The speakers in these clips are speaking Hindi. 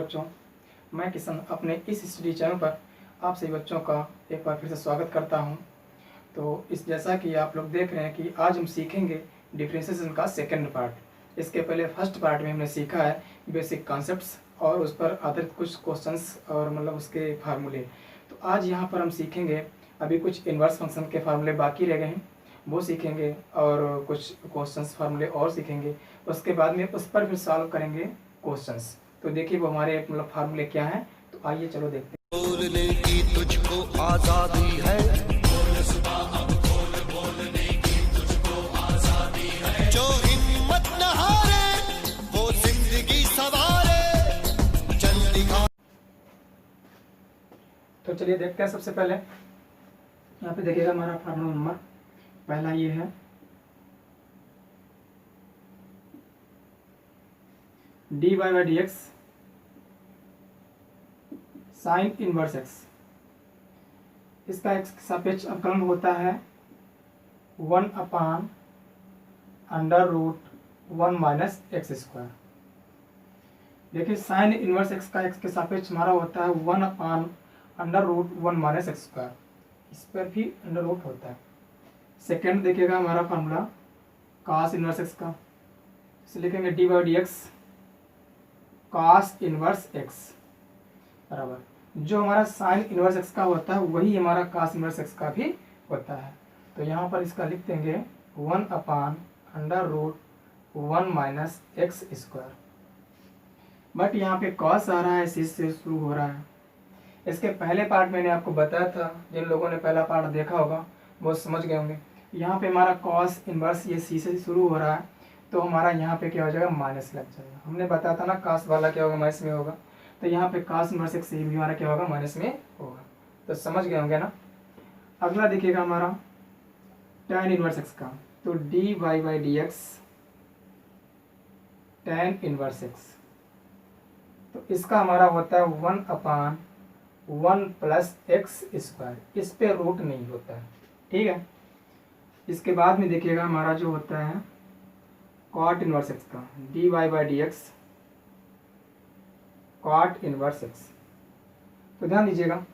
बच्चों, मैं किशन अपने इस स्टडी चैनल पर आप सभी बच्चों का एक बार फिर से स्वागत करता हूं। तो जैसा कि आप लोग देख रहे हैं कि आज हम सीखेंगे डिफरेंशिएशन का सेकंड पार्ट। इसके पहले फर्स्ट पार्ट में हमने सीखा है बेसिक कॉन्सेप्ट्स और उस पर आधारित कुछ क्वेश्चंस और मतलब उसके फार्मूले। तो आज यहाँ पर हम सीखेंगे, अभी कुछ इन्वर्स फंक्शन के फार्मूले बाकी रह गए हैं, वो सीखेंगे और कुछ क्वेश्चंस फार्मूले और सीखेंगे। उसके बाद में उस पर फिर सॉल्व करेंगे क्वेश्चंस। तो देखिए वो हमारे मतलब फार्मूले क्या हैं, तो आइए चलो देखते हैं। बोलने की तुझको आजादी है, जो हिम्मत न हारे वो जिंदगी सवारे, चल दिखा। तो चलिए देखते हैं। सबसे पहले यहाँ पे देखिएगा हमारा फार्मूला नंबर पहला ये है dy by d x sine inverse x. इसका एक्स सापेक्ष अवकलन होता है 1/√1 माइनस x²। देखिए साइन इनवर्स एक्स का एक्स के सापेक्ष हमारा होता है 1/√1 माइनस x²। इस पर भी अंडर रूट होता है। सेकेंड देखिएगा हमारा फार्मूला cos इनवर्स एक्स का, इसे लिखेंगे D by d x cos inverse x बराबर जो हमारा साइन इनवर्स एक्स का होता है वही हमारा cos इनवर्स एक्स का भी होता है। तो यहाँ पर इसका लिख देंगे 1/√1 माइनस x²। बट यहाँ पे cos आ रहा है, इसी से शुरू हो रहा है। इसके पहले पार्ट मैंने आपको बताया था, जिन लोगों ने पहला पार्ट देखा होगा वो समझ गए होंगे। यहाँ पे हमारा cos इनवर्स ये सी से शुरू हो रहा है, तो हमारा यहाँ पे क्या हो जाएगा, माइनस लग जाएगा। हमने बताया था ना cos वाला क्या होगा, माइनस में होगा। तो यहाँ पे cos इनवर्स एक्स भी हमारा क्या होगा, माइनस में होगा। तो समझ गए होंगे ना। अगला देखिएगा हमारा tan इनवर्स एक्स का, तो dy by d x tan inverse x. तो इसका हमारा होता है 1/1 प्लस x²। इस पे रूट नहीं होता है, ठीक है। इसके बाद में देखिएगा हमारा जो होता है cot इनवर्स एक्स का, dy by d x cot inverse x. तो ध्यान दीजिएगा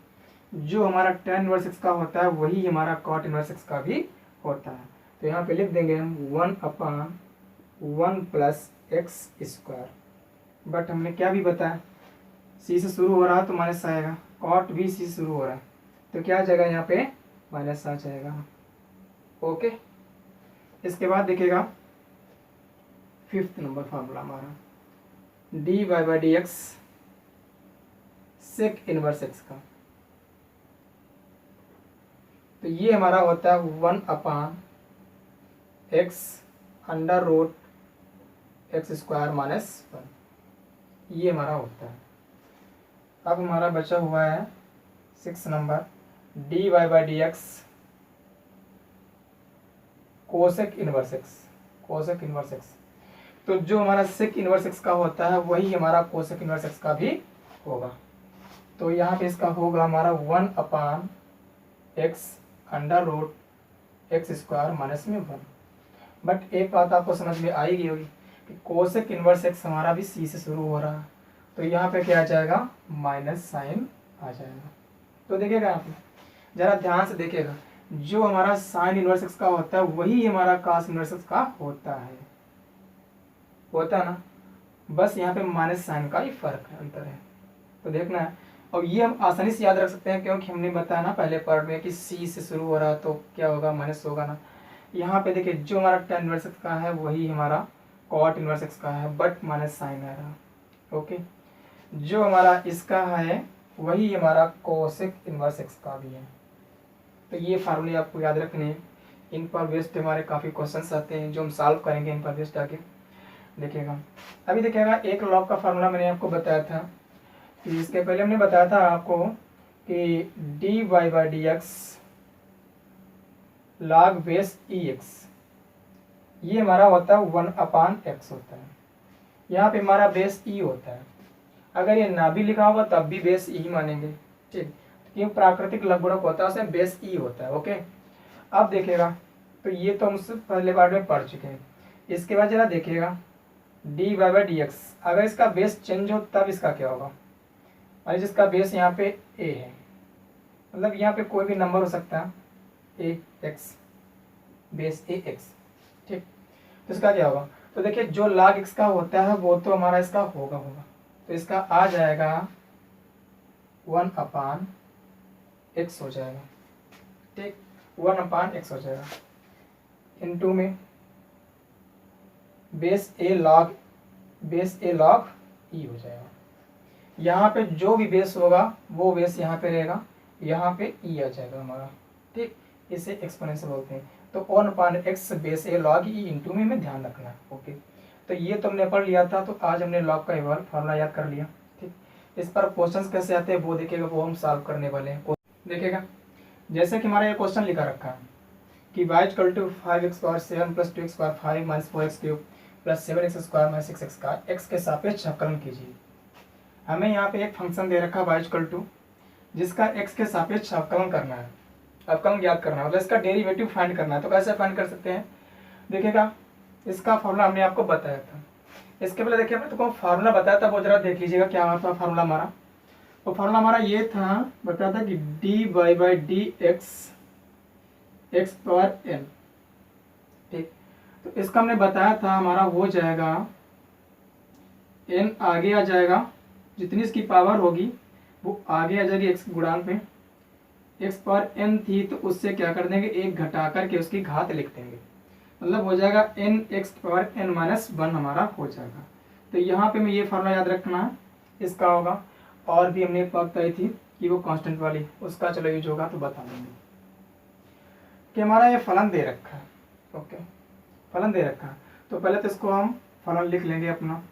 जो हमारा tan इनवर्स एक्स का होता है वही हमारा cot इनवर्स एक्स का भी होता है। तो यहाँ पे लिख देंगे हम 1/1 प्लस x²। बट हमने क्या भी बताया, सी से शुरू हो रहा है तो माइनस आएगा, cot भी सी से शुरू हो रहा है तो क्या आ जाएगा, यहाँ पे माइनस आ जाएगा। ओके। इसके बाद देखिएगा फिफ्थ नंबर फार्मूला हमारा d by d x sec inverse x का। तो ये हमारा होता है 1/x² माइनस 1। ये हमारा होता है। अब हमारा बचा हुआ है 6 number D by d x cosec inverse x. Cosec inverse x, तो जो हमारा सेक इनवर्स एक्स का होता है वही हमारा कोसेक इनवर्स एक्स का भी होगा। तो यहाँ पे इसका होगा हमारा 1/x² माइनस में 1। बट एक बात आपको समझ में आएगी होगी कि कोसेक इनवर्स एक्स हमारा भी सी से शुरू हो रहा है, तो यहाँ पे क्या आ जाएगा, माइनस साइन आ जाएगा। तो देखिएगा यहाँ पे जरा ध्यान से देखिएगा, जो हमारा साइन इनवर्स एक्स का होता है वही हमारा cos इनवर्स एक्स का होता है ना। बस यहाँ पे माइनस साइन का ही फर्क है, अंतर है। तो देखना है, और ये हम आसानी से याद रख सकते हैं क्योंकि हमने बताया ना पहले पार्ट में कि सी से शुरू हो रहा है तो क्या होगा, माइनस होगा ना। यहाँ पे देखिए जो हमारा tan इनवर्स एक्स का है वही हमारा cot इनवर्स एक्स का है, बट माइनस साइन आ रहा। ओके। जो हमारा इसका है वही हमारा कोसेक इनवर्स एक्स का भी है। तो ये फार्मूले आपको याद रखने हैं। इन पर बेस्ड हमारे काफ़ी क्वेश्चंस आते हैं जो हम सॉल्व करेंगे इन पर बेस्ड आके। देखिएगा अभी देखिएगा एक लॉग का फार्मूला मैंने आपको बताया था कि इसके पहले हमने बताया था आपको कि D by d x log base E x, ये हमारा होता है 1/x होता है। यहाँ पे हमारा बेस ई होता है। अगर ये ना भी लिखा होगा तब भी बेस ई मानेंगे, ठीक। क्यों, प्राकृतिक लघुगणक होता है उसमें बेस ई होता है। ओके। अब देखिएगा तो ये तो हम पहले बार में पढ़ चुके हैं। इसके बाद जरा देखिएगा डी बाई डी एक्स, अगर इसका बेस चेंज हो तब इसका क्या होगा, और जिसका बेस यहाँ पे ए है, मतलब यहाँ पे कोई भी नंबर हो सकता है, ए एक्स, बेस ए एक्स। ठीक, तो इसका क्या होगा, तो देखिए जो log x का होता है वो तो हमारा इसका होगा, तो इसका आ जाएगा 1/x हो जाएगा। ठीक, 1/x हो जाएगा, इनटू में बेस ए log ई हो जाएगा। यहाँ पे जो भी बेस होगा वो बेस यहाँ पे रहेगा, यहाँ पे ई आ जाएगा हमारा। ठीक, इसे एक्सपोनेंशियल बोलते हैं। तो 1/x बेस ए log ई इंटू में ध्यान रखना है। ओके, तो ये तो हमने पढ़ लिया था, तो आज हमने log का फॉर्मूला याद कर लिया। ठीक, इस पर क्वेश्चंस कैसे आते हैं वो देखेगा, वो हम सॉल्व करने वाले हैं। देखेगा जैसे कि हमारा ये क्वेश्चन लिखा रखा है कि y equal to 5x square 7 plus 2x square 5 minus 4x cube plus 7x square minus 6x का x के सापेक्ष अवकलन कीजिए। हमें यहाँ पे एक फंक्शन दे रखा है y इक्वल टू, जिसका x के सापेक्ष अवकलन करना है, अवकलन ज्ञात करना है, मतलब इसका डेरिवेटिव फाइंड करना है। तो कैसे फाइंड कर सकते हैं, देखिएगा इसका फॉर्मूला हमने आपको बताया था। इसके पहले देखिए हमने तो फार्मूला बताया था, वो जरा देख लीजिएगा क्या हुआ था फार्मूला हमारा। तो फार्मूला हमारा ये था, बताया था कि dy/dx x पावर n। ठीक, तो इसका हमने बताया था हमारा हो जाएगा n आगे आ जाएगा, जितनी इसकी पावर होगी वो आगे आ जाएगी x गुणांक में, x पावर n थी तो उससे क्या कर देंगे, एक घटा करके उसकी घात लिख देंगे, मतलब हो जाएगा n x power n minus 1 हमारा हो जाएगा। तो यहाँ पे मैं ये फार्मूला याद रखना है, इसका होगा। और भी हमने एक बात बताई थी कि वो कांस्टेंट वाली, उसका चलो यूज होगा तो बता देंगे कि हमारा ये फलन दे रखा है। ओके, फलन दे रखा है, तो पहले तो इसको हम फलन लिख लेंगे अपना।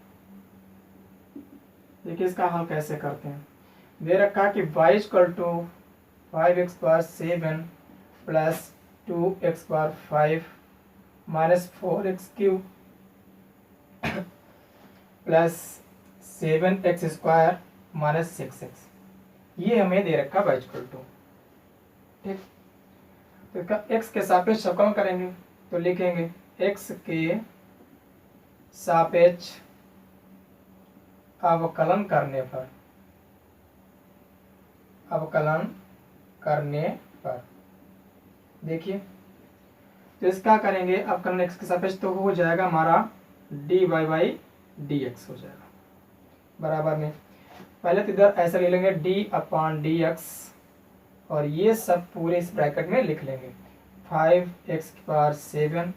देखिए इसका हल कैसे करते हैं, दे रखा है कि y equal to 5x square 7 plus 2x square 5 minus 4x cube plus 7x square minus 6x, ये हमें दे रखा y इक्वल टू। ठीक, तो इसका x के सापेक्ष अवकलन करेंगे, तो लिखेंगे x के सापेक्ष अवकलन करने पर देखिए, तो इसका करेंगे अवकलन x के सापेक्ष, तो हो जाएगा हमारा dy/dx हो जाएगा बराबर में, पहले तो इधर ऐसा ले लेंगे d/dx और ये सब पूरे इस ब्रैकेट में लिख लेंगे। 5x power 7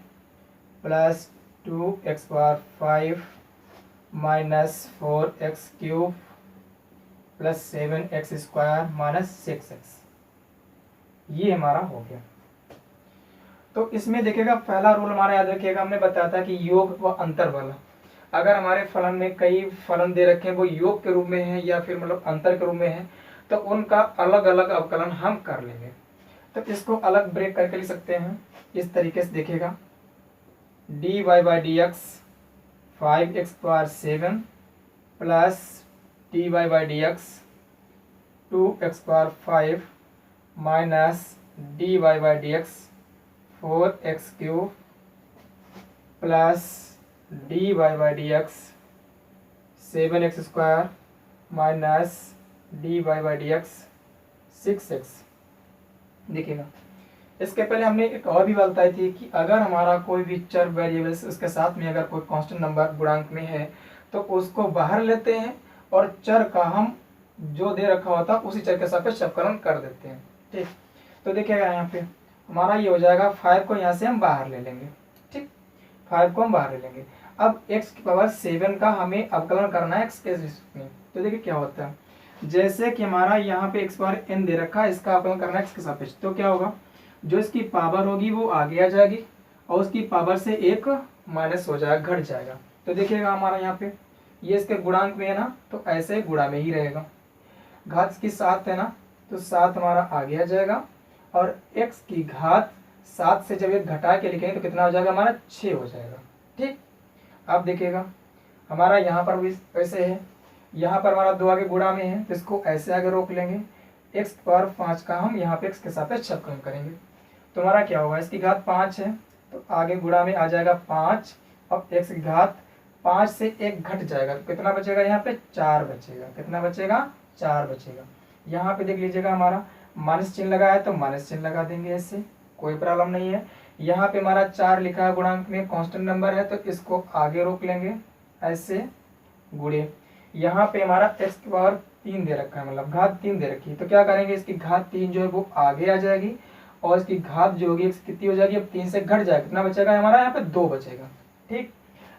plus 2x power 5 minus 4x cube plus 7x square minus 6x, ये हमारा हो गया। तो इसमें देखिएगा पहला रूल हमारा याद रखिएगा, हमने बताया था कि योग व अंतर वाला। अगर हमारे फलन में कई फलन दे रखे हैं, वो योग के रूप में है या फिर मतलब अंतर के रूप में है, तो उनका अलग अलग अवकलन हम कर लेंगे। तो इसको अलग ब्रेक करके लिख सकते हैं इस तरीके से, देखिएगा dy/dx 5x power 7 plus dy/dx 2x power 5 minus dy/dx 4x cube plus dy/dx 7x square minus dy/dx 6x। देखिएगा इसके पहले हमने एक और भी बात बताई थी कि अगर हमारा कोई भी चर वेरिएबल्स उसके साथ में अगर कोई कांस्टेंट नंबर गुणांक में है तो उसको बाहर लेते हैं और चर का हम जो दे रखा होता है उसी चर के सापेक्ष अवकलन कर देते हैं। ठीक, तो देखिएगा यहाँ पे हमारा ये हो जाएगा 5 को यहाँ से हम बाहर ले लेंगे। ठीक, 5 को हम बाहर ले लेंगे। अब x की पावर 7 का हमें अवकलन करना है x के रिस्पेक्ट में। तो देखिए क्या होता है, जैसे कि हमारा यहाँ पे x पावर n दे रखा है, इसका अवकलन करना है x के सापेक्ष, तो क्या होगा, जो इसकी पावर होगी वो आगे आ जाएगी और उसकी पावर से एक माइनस हो जाएगा, घट जाएगा। तो देखिएगा हमारा यहाँ पे ये इसके गुणांक में है ना, तो ऐसे गुणा में ही रहेगा। घात इसकी 7 है ना, तो 7 हमारा आगे आ जाएगा और x की घात 7 से जब एक घटा के लिखेंगे तो कितना हो जाएगा हमारा 6 हो जाएगा। ठीक, अब देखिएगा हमारा यहाँ पर भी वैसे है, यहाँ पर हमारा 2 आगे गुणा में है, तो इसको ऐसे आगे रोक लेंगे। x पावर 5 का हम यहाँ पे x के सापेक्ष अवकलन करेंगे, तो हमारा क्या होगा, इसकी घात 5 है तो आगे गुणा में आ जाएगा 5 और x की घात 5 से एक घट जाएगा, तो कितना बचेगा यहाँ पे 4 बचेगा। कितना बचेगा, 4 बचेगा। यहाँ पे देख लीजिएगा हमारा माइनस चिन्ह लगा है तो माइनस चिन्ह लगा देंगे, ऐसे कोई प्रॉब्लम नहीं है। यहाँ पे हमारा 4 लिखा है गुणांक में, कांस्टेंट नंबर है तो इसको आगे रोक लेंगे ऐसे, गुणे यहाँ पे हमारा x की पावर 3 दे रखा है, मतलब घात 3 दे रखी है, तो क्या करेंगे इसकी घात 3 जो है वो आगे आ जाएगी और इसकी घात जो होगी कितनी हो जाएगी, अब 3 से घट जाएगा, कितना बचेगा हमारा यहाँ पे 2 बचेगा। ठीक,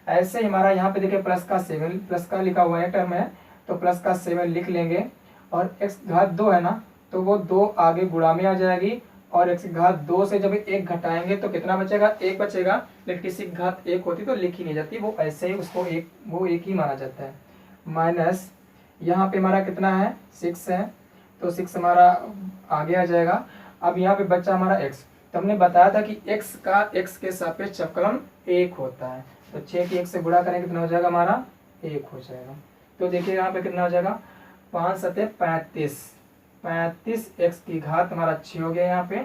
ऐसे ही हमारा यहाँ पे देखिए प्लस का 7, प्लस का लिखा हुआ है टर्म है तो प्लस का 7 लिख लेंगे और x घात 2 है ना तो वो 2 आगे गुणा में आ जाएगी और x घात 2 से जब 1 घटाएंगे तो कितना बचेगा, 1 बचेगा। लेकिन किसी घात 1 होती तो लिखी नहीं जाती, वो ऐसे ही उसको एक ही माना जाता है। माइनस यहाँ पे हमारा कितना है 6 है तो 6 हमारा आगे आ जाएगा। अब यहाँ पे बच्चा हमारा x, तो हमने बताया था कि x का x के सापेक्ष अवकलन 1 होता है, तो 6 की 1 से गुणा करेंगे कितना हो जाएगा हमारा 1 हो जाएगा। तो देखिए यहाँ पे कितना हो जाएगा 5 सते 35, 35 x की घात हमारा 6 हो गया। यहाँ पे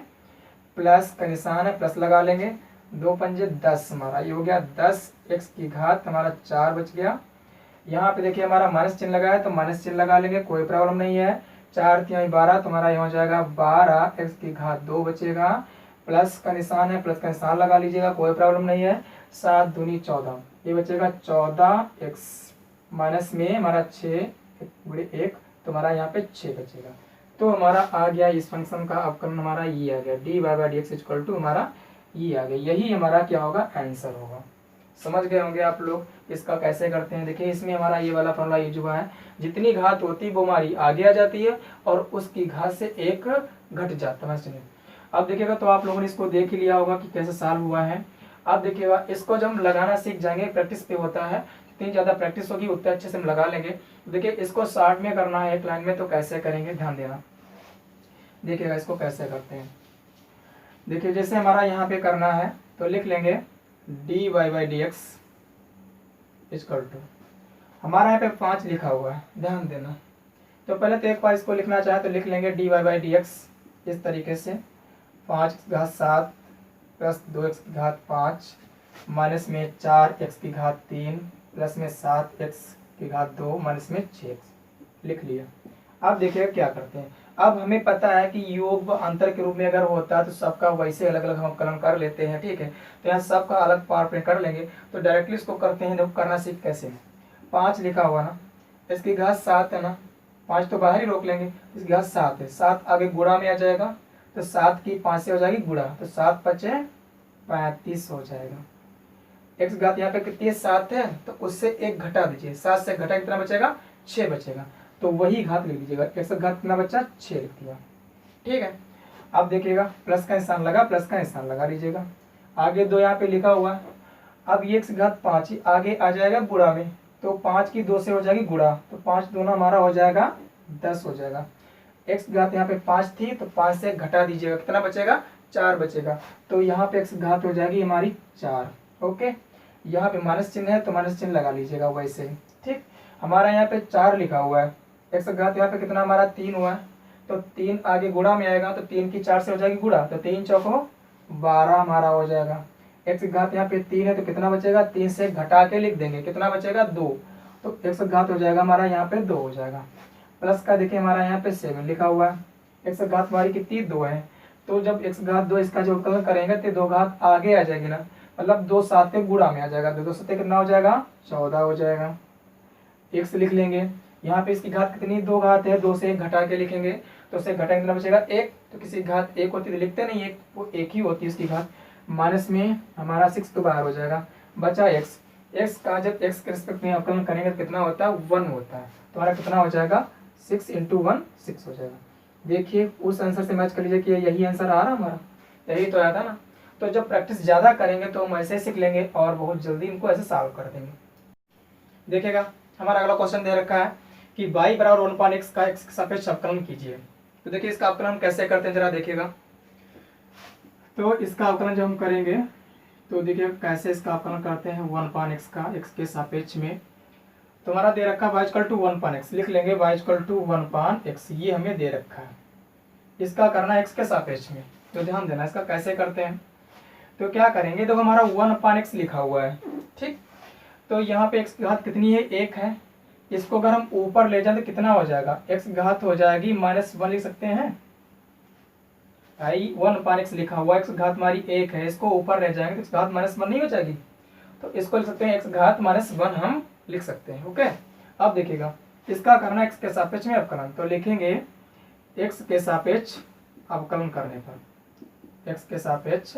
प्लस का निशान है, प्लस लगा लेंगे, 2 पंजे 10 हमारा ये हो गया 10 x की घात हमारा 4 बच गया। यहाँ पे देखिए हमारा माइनस चिन्ह लगा है तो माइनस चिन्ह लगा लेंगे, कोई प्रॉब्लम नहीं है। 4 3 12 तुम्हारा ये हो जाएगा 12 x की घात 2 बचेगा। प्लस का निशान है, प्लस का निशान लगा लीजिएगा, कोई प्रॉब्लम नहीं है। 7 दूनी 14 ये बचेगा 14 x, माइनस में हमारा 6 गुणे 1 तो हमारा यहाँ पे 6 बचेगा। तो हमारा आ गया इस फंक्शन का अवकलन हमारा ये आ गया, dy/dx इक्वल टू हमारा ये आ गया। यही हमारा क्या होगा, आंसर होगा। समझ गए होंगे आप लोग इसका कैसे करते हैं। देखिए इसमें हमारा ये वाला फॉर्मूला यूज हुआ है, जितनी घात होती है वो हमारी आगे आ जाती है और उसकी घात से 1 घट जाता है। अब देखिएगा तो आप लोगों ने इसको देख ही लिया होगा कि कैसे सॉल्व हुआ है। अब देखिएगा इसको जब हम लगाना सीख जाएंगे, प्रैक्टिस पे होता है, जितनी ज़्यादा प्रैक्टिस होगी उतने अच्छे से हम लगा लेंगे। देखिए इसको 60 में करना है एक लाइन में, तो कैसे करेंगे ध्यान देना। देखिएगा इसको कैसे करते हैं। देखिए जैसे हमारा यहाँ पे करना है तो लिख लेंगे dy/dx इक्वल टू, हमारा यहाँ पे 5 लिखा हुआ है, ध्यान देना। तो पहले तो एक बार इसको लिखना चाहे तो लिख लेंगे dy/dx इस तरीके से, 5 की घात 7 प्लस 2x की घात 5 माइनस में 4x की घात 3 प्लस में 7x की घात 2 माइनस में 6x लिख लिया। अब देखिएगा क्या करते हैं। अब हमें पता है कि योग व अंतर के रूप में अगर होता है तो सबका वैसे अलग अलग हम अवकलन कर लेते हैं, ठीक है। तो यहाँ सबका अलग पार्ट में कर लेंगे, तो डायरेक्टली इसको करते हैं। जब करना सीख कैसे, 5 लिखा हुआ ना, इसकी घात 7 है ना, 5 तो बाहर ही रोक लेंगे, इसकी घात 7 है, 7 आगे गुणा में आ जाएगा तो 7 की 5 से हो जाएगी गुणा, तो 7 5 35 हो जाएगा। x घात यहाँ पे कितनी है 7 है तो उससे 1 घटा दीजिए, 7 से घटा कितना बचेगा 6 बचेगा, तो वही घात लिख लीजिएगा। x घात कितना बच्चा 6 लिख दिया, ठीक है। अब देखिएगा प्लस का निशान लगा, प्लस का निशान लगा लीजिएगा। आगे 2 यहाँ पे लिखा हुआ, अब ये x घात 5 ही आगे आ जाएगा गुणा में, तो 5 की 2 से हो जाएगी गुणा, तो 5 दूना हमारा हो जाएगा 10 हो जाएगा। x घात यहाँ पे 5 थी तो 5 से घटा दीजिएगा, कितना बचेगा 4 बचेगा, तो यहाँ पे x घात हो जाएगी हमारी 4। ओके, यहाँ पे माइनस चिन्ह है तो माइनस चिन्ह लगा लीजिएगा वैसे ही, ठीक। हमारा यहाँ पे 4 लिखा हुआ है, x घात यहाँ पे कितना हमारा 3 हुआ है, तो 3 आगे गुणा में आएगा तो 3 की 4 से हो जाएगी गुणा, तो 3 चौको 12 हमारा हो जाएगा। x घात यहाँ पे 3 है तो कितना बचेगा, 3 से घटा के लिख देंगे, कितना बचेगा 2, तो x घात हो जाएगा हमारा यहाँ पे 2 हो जाएगा। प्लस का देखिए हमारा यहाँ पे 7 लिखा हुआ है, x घात हमारी कितनी 2 है, तो जब x घात 2 इसका जो अवकलन करेंगे तो 2 घात आगे आ जाएगी ना, मतलब 2 7 गुणा में आ जाएगा, 2 7 कितना हो जाएगा 14 हो जाएगा। x लिख लेंगे, यहाँ पे इसकी घात कितनी 2 घात है, 2 से 1 घटा के लिखेंगे तो उससे घटा कितना बचेगा 1, तो किसी घात 1 होती तो लिखते नहीं, एक वो 1 ही होती है इसकी घात। माइनस में हमारा 6 तो बाहर हो जाएगा, बचा x का जब x के रिस्पेक्ट में अवकलन करेंगे तो कितना होता है 1 होता है, तो हमारा कितना हो जाएगा 6 × 1 6 हो जाएगा। देखिए उस आंसर से मैच कर लीजिए कि यही आंसर आ रहा हमारा, यही तो आया था ना। तो जब प्रैक्टिस ज़्यादा करेंगे तो हम ऐसे सीख लेंगे और बहुत जल्दी इनको ऐसे सॉल्व कर देंगे। देखिएगा हमारा अगला क्वेश्चन दे रखा है कि y बराबर 1/x का x के सापेक्ष अवकलन कीजिए। तो देखिए इसका अवकलन कैसे करते हैं जरा देखिएगा। तो इसका अवकलन जब हम करेंगे तो देखिए कैसे इसका अवकलन करते हैं 1/x का x के सापेक्ष में। तो हमारा दे रखा y = 1/x, लिख लेंगे y = 1/x, ये हमें दे रखा है। इसका करना है x के सापेक्ष में, तो ध्यान देना इसका कैसे करते हैं। तो क्या करेंगे, देखो हमारा 1/x लिखा हुआ है, ठीक। तो यहाँ पे x की घात कितनी है 1 है, इसको अगर हम ऊपर ले जाए तो कितना हो जाएगा, x घात हो जाएगी -1 लिख सकते हैं भाई, 1/x लिखा हुआ, x घात हमारी 1 है, इसको ऊपर ले जाएंगे तो x घात -1 नहीं हो जाएगी, तो इसको लिख सकते हैं x घात -1 हम लिख सकते हैं। ओके, अब देखिएगा इसका करना x के सापेक्ष में अवकलन, तो लिखेंगे x के सापेक्ष अवकलन करने पर, x के सापेक्ष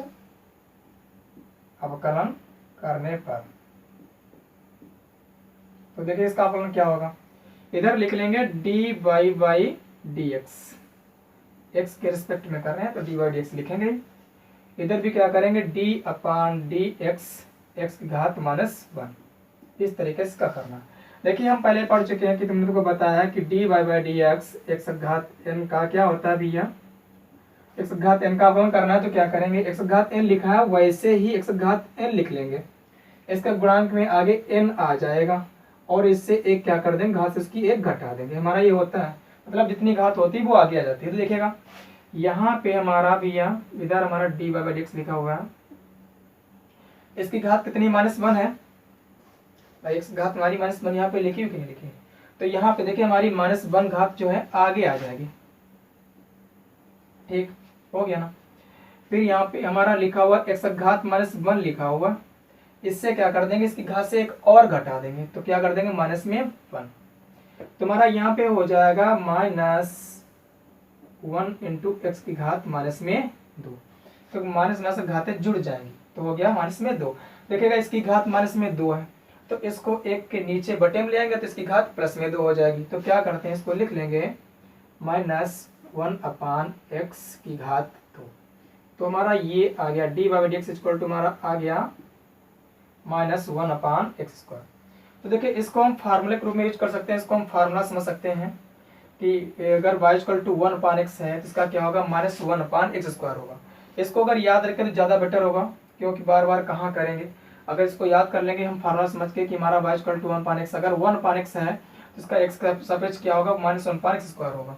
अवकलन करने पर, तो देखिए इसका अवकलन क्या होगा, इधर लिख लेंगे dy/dx, x के रिस्पेक्ट में कर रहे हैं तो dy/dx लिखेंगे, इधर भी क्या करेंगे d/dx x की घात -1, इस तरीके से इसका करना। देखिए हम पहले पढ़ चुके हैं कि तुमने को बताया कि dy/dx x घात n का क्या होता है भैया, x घात n का अवकलन करना है तो क्या करेंगे, x घात n लिखा है वैसे ही x घात n लिख लेंगे, इसका गुणांक में आगे n आ जाएगा और इससे एक क्या कर देंगे, घात से उसकी एक घटा देंगे, हमारा ये होता है, मतलब जितनी घात होती है वो आगे आ जाती है। तो देखिएगा यहाँ पे हमारा भैया इधर हमारा dy/dx लिखा हुआ है, इसकी घात कितनी -1 है भाई, x घात हमारी -1 यहाँ पे लिखी हुई कि नहीं लिखी, तो यहाँ पे देखिए हमारी -1 घात जो है आगे आ जाएगी, ठीक हो गया ना। फिर यहाँ पे हमारा लिखा हुआ x घात -1 लिखा हुआ, इससे क्या कर देंगे, इसकी घात से एक और घटा देंगे, तो क्या कर देंगे -1, तुम्हारा यहाँ पे हो जाएगा -1 इंटू x की घात -2, तो माइनस से घातें जुड़ जाएंगी तो हो गया -2। देखिएगा इसकी घात -2 है तो इसको एक के नीचे बटे में ले आएंगे तो इसकी घात +2 हो जाएगी, तो क्या करते हैं इसको लिख लेंगे -1/x की घात 2, तो हमारा ये आ गया dy/dx इक्वल टू हमारा आ गया -1/x²। तो देखिए इसको हम फार्मूले के रूप में यूज कर सकते हैं, इसको हम फार्मूला समझ सकते हैं कि अगर y इक्वल टू 1/x है तो इसका क्या होगा -1/x² होगा। इसको अगर याद रखें तो ज़्यादा बेटर होगा, क्योंकि बार बार कहाँ करेंगे, अगर इसको याद कर लेंगे हम फार्मूला समझ के कि हमारा y इक्वल टू 1/x, अगर 1/x है तो इसका x का सापेक्ष क्या होगा -1/x² होगा।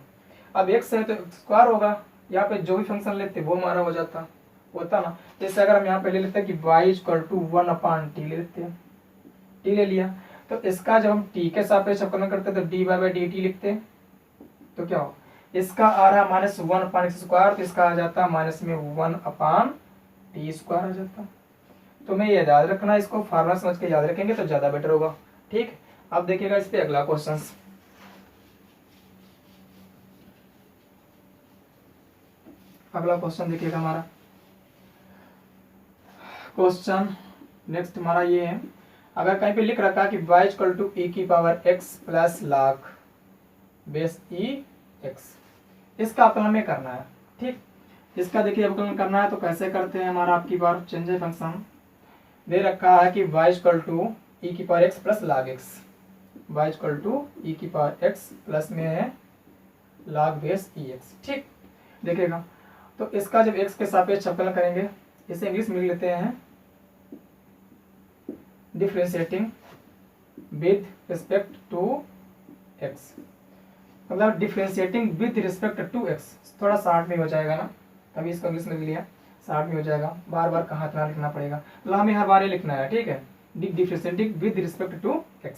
अब x है तो स्क्वायर होगा, यहाँ पे जो भी फंक्शन लेते वो हमारा हो जाता होता ना। जैसे अगर हम यहाँ पे ले लेते हैं कि y इक्वल टू 1/t ले लेते हैं, t ले लिया तो इसका जब हम t के सापेक्ष अवकलन करते हैं तो dy/dt लिखते हैं, तो क्या हो इसका आ रहा -1/x², तो इसका आ जाता -1/t² आ जाता। तो मैं ये याद रखना, इसको फार्मूला समझ के याद रखेंगे तो ज़्यादा बेटर होगा। ठीक, अब देखिएगा इस पे अगला क्वेश्चन, अगला क्वेश्चन देखिएगा हमारा क्वेश्चन नेक्स्ट हमारा ये है, अगर कहीं पे लिख रखा है कि y equal to e⁻x plus log base e(x), इसका अवकलन में करना है। ठीक, इसका देखिए अवकलन करना है तो कैसे करते हैं, हमारा आपकी बार चेंज फंक्शन दे रखा है कि y equal to e⁻x plus log x, y equal to e⁻x plus में है log बेस e(x). ठीक, देखिएगा तो इसका जब x के सापेक्ष अवकलन करेंगे, इसे इंग्लिश में लिख लेते हैं differentiating with respect to x, मतलब differentiating with respect to x, थोड़ा शार्ट में हो जाएगा ना, तभी इसको इंग्लिश में लिख लिया, शार्ट में हो जाएगा, बार बार कहाँ इतना लिखना पड़ेगा, मतलब हमें हर बार ये लिखना है। ठीक है, differentiating with respect to x,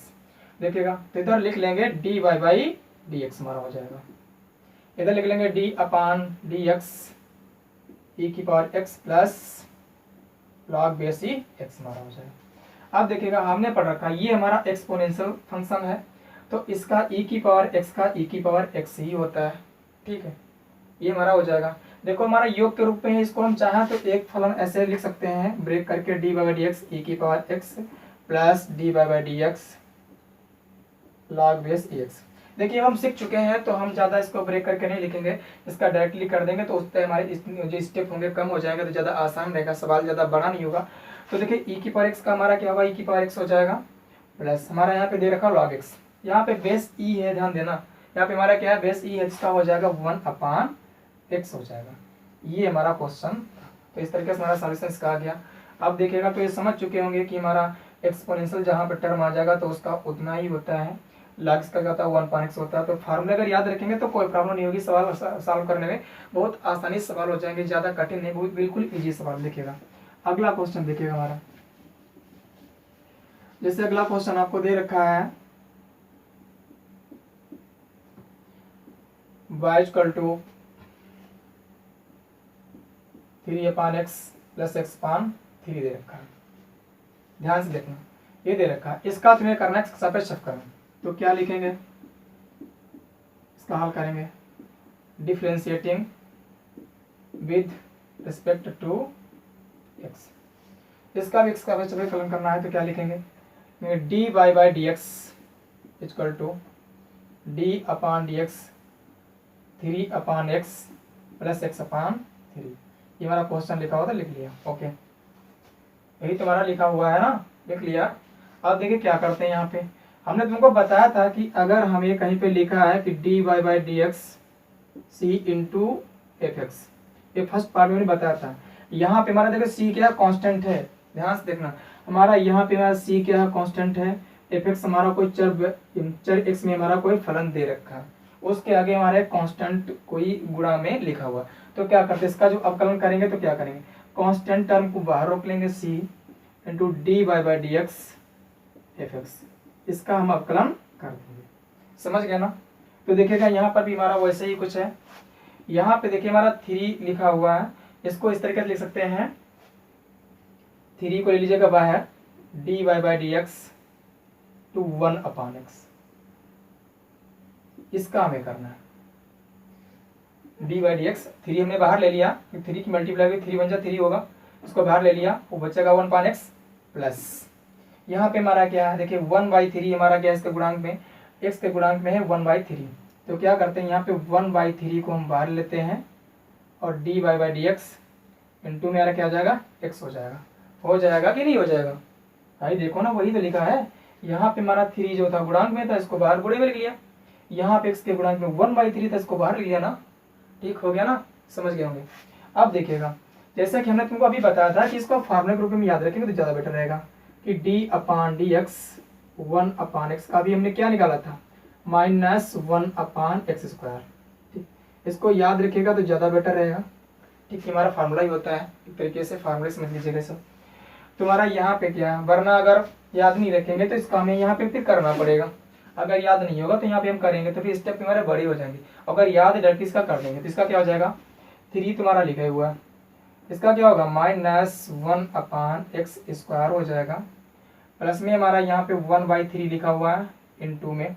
देखिएगा तो इधर लिख लेंगे dy/dx हमारा हो जाएगा, इधर लिख लेंगे d/dx e⁻x plus log base e(x) हमारा हो जाएगा। अब देखिएगा हमने पढ़ रखा ये हमारा एक्सपोनेंशियल फंक्शन है, तो इसका e⁻x का e⁻x ही होता है। ठीक है, ये हमारा हो जाएगा। देखो हमारा योग के रूप में है, इसको हम चाहें तो एक फलन ऐसे लिख सकते हैं ब्रेक करके dy/dx e⁻x plus dy/dx log base e(x). देखिए हम सीख चुके हैं तो हम ज़्यादा इसको ब्रेक करके नहीं लिखेंगे, इसका डायरेक्टली कर देंगे तो उससे हमारे जो स्टेप होंगे कम हो जाएगा, तो ज़्यादा आसान रहेगा, सवाल ज़्यादा बड़ा नहीं होगा। तो देखिए e⁻x का हमारा क्या होगा, e⁻x हो जाएगा प्लस हमारा यहाँ पे दे रखा log x, यहाँ पे बेस e है, ध्यान देना यहाँ पे हमारा क्या है बेस e है, इसका हो जाएगा 1/x हो जाएगा। ये हमारा क्वेश्चन, तो इस तरीके से हमारा सॉल्यूशन इसका आ गया। अब देखिएगा तो ये समझ चुके होंगे कि हमारा एक्सपोनेंशियल जहाँ पे टर्म आ जाएगा तो उसका उतना ही होता है, log का क्या होता है 1/x होता है। तो फार्मूला अगर याद रखेंगे तो कोई प्रॉब्लम नहीं होगी, सवाल सॉल्व करने में बहुत आसानी से सवाल हो जाएंगे, ज़्यादा कठिन नहीं, बहुत बिल्कुल ईजी सवाल। देखिएगा अगला क्वेश्चन देखिएगा हमारा, जैसे अगला क्वेश्चन आपको दे रखा है y equal to 3/x plus x/3 दे रखा है। ध्यान से देखना, ये दे रखा है, इसका तुम्हें करना है सापेक्ष अवकलन। तो क्या लिखेंगे, इसका हल करेंगे differentiating with respect to x। इसका भी इसका अवकलन करना है तो क्या लिखेंगे, dy/dx equal to d/dx 3/x plus x/3। ये हमारा क्वेश्चन लिखा हुआ था, लिख लिया। ओके, यही तुम्हारा लिखा हुआ है ना, लिख लिया। अब देखिए क्या करते हैं, यहाँ पे हमने तुमको बताया था कि अगर हमें कहीं पे लिखा है कि dy/dx c into F x, ये फर्स्ट पार्ट में बताया था। यहाँ पे हमारा देखो c क्या कांस्टेंट है, ध्यान से देखना, हमारा यहाँ पे हमारा c क्या है कांस्टेंट है, एफ एक्स हमारा कोई चर x में हमारा कोई फलन दे रखा है, उसके आगे हमारे कांस्टेंट कोई गुणा में लिखा हुआ। तो क्या करते हैं, इसका जो अवकलन करेंगे तो क्या करेंगे, कांस्टेंट टर्म को बाहर रोक लेंगे c into dy/dx F x, इसका हम अवकलन कर देंगे। समझ गए ना। तो देखिएगा यहाँ पर भी हमारा वैसे ही कुछ है। यहाँ पे देखिए हमारा 3 लिखा हुआ है, इसको इस तरीके से लिख सकते हैं, 3 को ले लीजिएगा बाहर, dy/dx टू 1/x, इसका हमें करना है। dy/dx 3 हमने बाहर ले लिया, 3 की मल्टीप्लाई 3 बन जा 3 होगा, उसको बाहर ले लिया, वो बचेगा 1/x प्लस यहाँ पे हमारा क्या है, देखिए 1/3 हमारा क्या है, इसके गुणांक में, x के गुणांक में है 1/3। तो क्या करते हैं, यहाँ पे 1/3 को हम बाहर लेते हैं और dy/dx इंटू में क्या हो जाएगा, x हो जाएगा कि नहीं हो जाएगा भाई, देखो ना वही तो लिखा है। यहाँ पे हमारा 3 जो था गुणांक में था, इसको बाहर गुणे में लिख लिया, यहाँ पे x के गुणांक में 1/3 था, इसको बाहर लिया ना, ठीक हो गया ना, समझ गए होंगे। अब देखिएगा, जैसा कि हमने तुमको अभी बताया था कि इसको फार्मूले के रूप में याद रखेंगे तो ज़्यादा बेटर रहेगा कि d/dx 1/x का भी हमने क्या निकाला था, -1/x²। ठीक, इसको याद रखिएगा तो ज़्यादा बेटर रहेगा। ठीक, हमारा फार्मूला ही होता है, एक तरीके से फार्मूले समझ लीजिएगा सब। तुम्हारा यहाँ पे क्या है, वरना अगर याद नहीं रखेंगे तो इसका हमें यहाँ पे फिर करना पड़ेगा। अगर याद नहीं होगा तो यहाँ पे हम करेंगे तो फिर स्टेप हमारे बड़े हो जाएंगे। अगर याद है डायरेक्ट इसका कर देंगे तो इसका क्या हो जाएगा, 3 तुम्हारा लिखा हुआ है, इसका क्या होगा -1/x² हो जाएगा, प्लस में हमारा यहाँ पे 1/3 लिखा हुआ है इंटू में।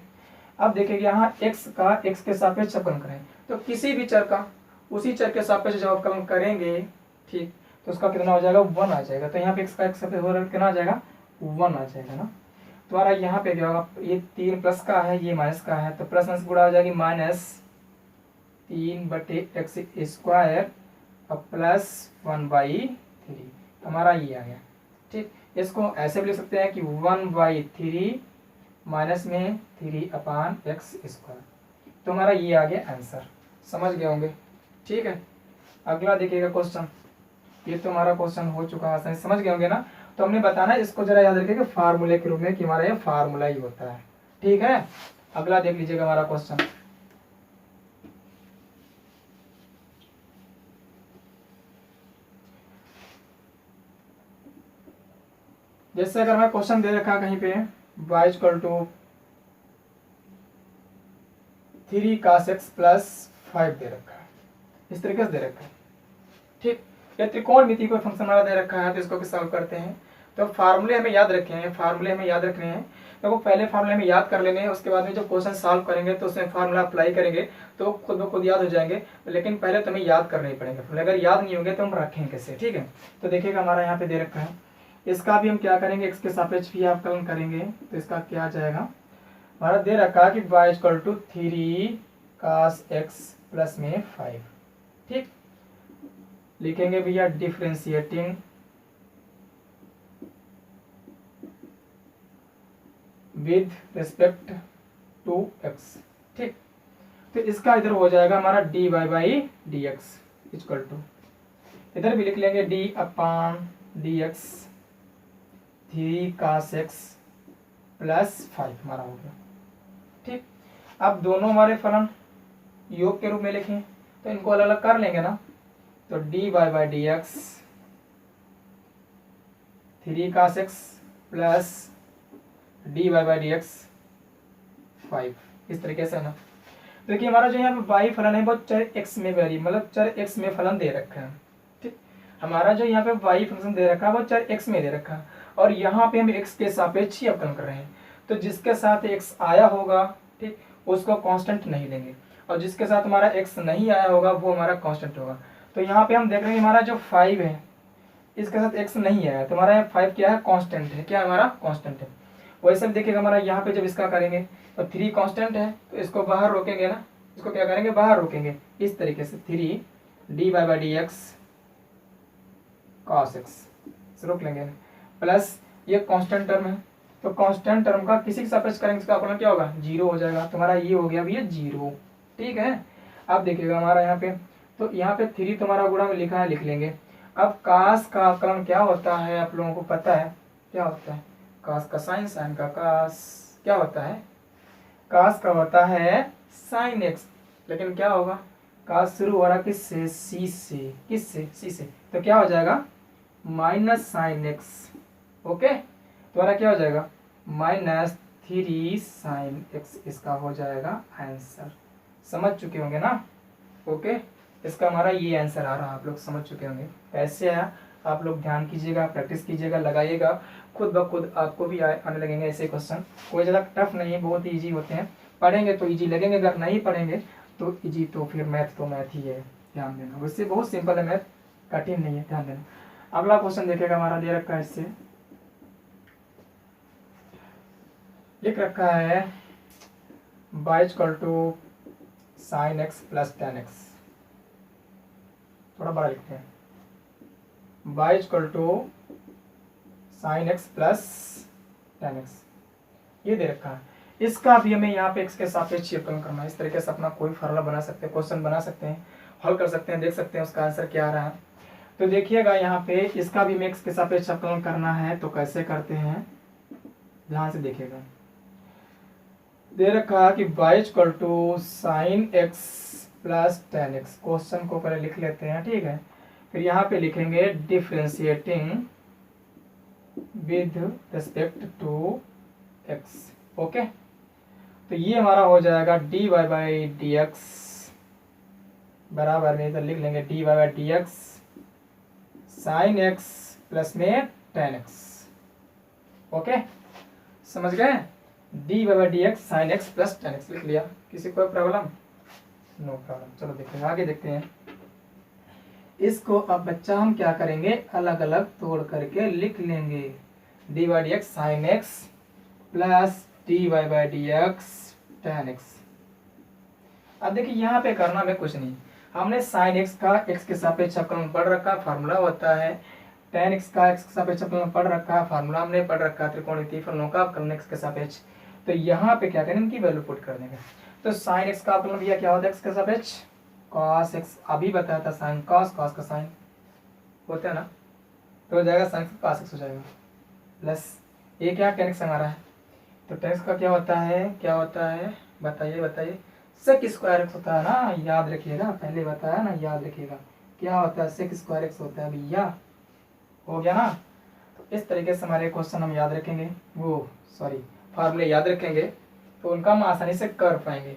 अब देखिए यहाँ x का x के सापेक्ष अवकलन करें तो किसी भी चर का उसी चर के सापेक्ष जब अवकलन करेंगे, ठीक, तो उसका कितना हो जाएगा, 1 आ जाएगा। तो यहाँ पे x का x कितना आ जाएगा, 1 आ जाएगा ना। तुम्हारा यहाँ पे क्या होगा, ये 3 प्लस का है, ये माइनस का है, तो प्लस माइनस गुणा हो जाएगी -3/x² और प्लस 1/3, हमारा ये आ गया। ठीक, इसको ऐसे भी लिख सकते हैं कि 1/3 माइनस में 3/x²। तो हमारा ये आ गया आंसर, समझ गए होंगे। ठीक है, अगला देखिएगा क्वेश्चन, ये तो हमारा क्वेश्चन हो चुका है, समझ गए होंगे ना। तो हमने बताना इसको जरा याद रखिए कि फार्मूले के रूप में कि हमारा ये फार्मूला ही होता है। ठीक है, अगला देख लीजिएगा हमारा क्वेश्चन। जैसे अगर मैं क्वेश्चन दे रखा कहीं पे y equal to 3 cos x plus 5 दे रखा है, इस तरीके से दे रखा है। ठीक, या त्रिकोणमिति कोई फंक्शन हमारा दे रखा है तो इसको सॉल्व करते हैं। तो फार्मूले हमें याद रखे हैं, फार्मूले हमें याद रखने हैं, तो वो पहले फार्मूले हमें याद कर लेने हैं, उसके बाद में जब क्वेश्चन सॉल्व करेंगे तो उसमें फार्मूला अप्लाई करेंगे तो खुद ब खुद याद हो जाएंगे। लेकिन पहले तो हमें याद करने ही पड़ेंगे, अगर याद नहीं होंगे तो हम रखेंगे कैसे। ठीक है, तो देखिएगा हमारा यहाँ पे दे रखा है, इसका भी हम क्या करेंगे, x के सापेक्ष भी अवकलन करेंगे। तो इसका क्या आ जाएगा, हमारा दे रखा है कि y equal to 3 cos x plus में 5। ठीक, लिखेंगे भैया differentiating with respect to x। ठीक, तो इसका इधर हो जाएगा हमारा dy/dx इक्वल टू, इधर भी लिख लेंगे d/dx 3 cos x प्लस 5 हमारा हो गया। ठीक, अब दोनों हमारे फलन योग के रूप में लिखें तो इनको अलग अलग कर लेंगे ना। तो dy/dx 3 cos x plus dy/dx 5, इस तरीके से ना। देखिए हमारा जो यहाँ पे वाई फलन है वो चर एक्स में वेरी मतलब चर एक्स में फलन दे रखा है। ठीक, हमारा जो यहाँ पे वाई फंक्शन दे रखा है वो चर एक्स में दे रखा है और यहाँ पे हम एक्स के सापेक्ष ही अवकलन कर रहे हैं। तो जिसके साथ एक्स आया होगा ठीक उसको कांस्टेंट नहीं लेंगे और जिसके साथ हमारा एक्स नहीं आया होगा वो हमारा कांस्टेंट होगा। तो यहाँ पे हम देख रहे हैं हमारा जो 5 है इसके साथ एक्स नहीं आया तो हमारा 5 क्या है कांस्टेंट है, क्या हमारा कांस्टेंट है। वैसे भी देखिएगा हमारा यहाँ पे जब इसका करेंगे तो 3 कांस्टेंट है तो इसको बाहर रोकेंगे ना, इसको क्या करेंगे बाहर रोकेंगे इस तरीके से 3 dy/dx cos x रोक लेंगे प्लस ये कांस्टेंट टर्म है तो कांस्टेंट टर्म का किसी के सापेक्ष करेंगे इसका अपना क्या होगा 0 हो जाएगा। तुम्हारा ये हो गया भैया 0। ठीक है, अब देखिएगा हमारा यहाँ पे तो यहाँ पे 3 तुम्हारा गुणा में लिखा है लिख लेंगे। अब कास का अवकलन क्या होता है आप लोगों को पता है क्या होता है? कास का साइन, साइन का कास क्या होता है? कास का होता है साइन एक्स, लेकिन क्या होगा कास शुरू हो रहा किससे सी से, किससे सी से, तो क्या हो जाएगा माइनस साइन एक्स। ओके तुम्हारा क्या हो जाएगा -3 साइन एक्स, इसका हो जाएगा आंसर। समझ चुके होंगे ना? ओके इसका हमारा ये आंसर आ रहा है, आप लोग समझ चुके होंगे। कैसे आया आप लोग ध्यान कीजिएगा, प्रैक्टिस कीजिएगा, लगाइएगा, खुद ब खुद आपको भी आने लगेंगे ऐसे क्वेश्चन। कोई ज़्यादा टफ नहीं है, बहुत ईजी होते हैं, पढ़ेंगे तो ईजी लगेंगे, अगर नहीं पढ़ेंगे तो ईजी, तो फिर मैथ ही है, ध्यान देना। वैसे बहुत सिंपल है मैथ, कठिन नहीं है, ध्यान देना। अगला क्वेश्चन देखेगा हमारा दे रखा है, इससे लिख रखा है y = sin x + tan x। थोड़ा बड़ा लिखते हैं, y = sin x + tan x ये दे रखा है। इसका भी हमें यहाँ पे x के सापेक्ष अवकलन करना है। इस तरीके से अपना कोई फार्मूला बना सकते हैं, क्वेश्चन बना सकते हैं, हल कर सकते हैं, देख सकते हैं उसका आंसर क्या आ रहा है। तो देखिएगा यहाँ पे इसका भी हमें x के सापेक्ष अवकलन करना है, तो कैसे करते हैं ध्यान से देखिएगा। दे रखा है कि y = sin x + tan x। Question को पहले लिख लेते हैं, ठीक है, फिर यहाँ पे लिखेंगे differentiating with respect to x। Okay तो ये हमारा हो जाएगा dy/dx बराबर में इधर लिख लेंगे dy/dx sin x प्लस में tan x। ओके समझ गए? dy/dx sin x plus tan x लिख लिया। किसी कोई प्रॉब्लम? No problem. चलो देखते हैं, आगे देखते हैं। इसको अब बच्चा हम क्या करेंगे, अलग अलग तोड़ करके लिख लेंगे। dy/dx sin x plus dy/dx tan x। अब देखिए यहाँ पे करना में कुछ नहीं, हमने sin x का x के सापेक्ष अवकलन पढ़ रखा, फार्मूला होता है। tan x का x के सापेक्ष अवकलन पढ़ रखा, फार्मूला हमने पढ़ रखा, त्रिकोणमितीय फलनों का अवकलन x के सापेक्ष। तो यहाँ पे क्या करें, इनकी वैल्यू पुट कर देंगे। तो sin x का अवकलन भैया क्या होता है x के सापेक्ष? cos x। अभी बताया था sin cos, cos का sin होता है ना, तो हो जाएगा sin cos x हो जाएगा, प्लस ये क्या tan x हमारा है, तो tan x का क्या होता है, क्या होता है बताइए बताइए? sec स्क्वायर x होता है ना, याद रखिएगा, पहले बताया ना, याद रखिएगा क्या होता है, sec स्क्वायर x होता है भैया। हो गया ना? तो इस तरीके से हमारे क्वेश्चन हम याद रखेंगे, वो सॉरी फार्मूले याद रखेंगे, तो उनका हम आसानी से कर पाएंगे।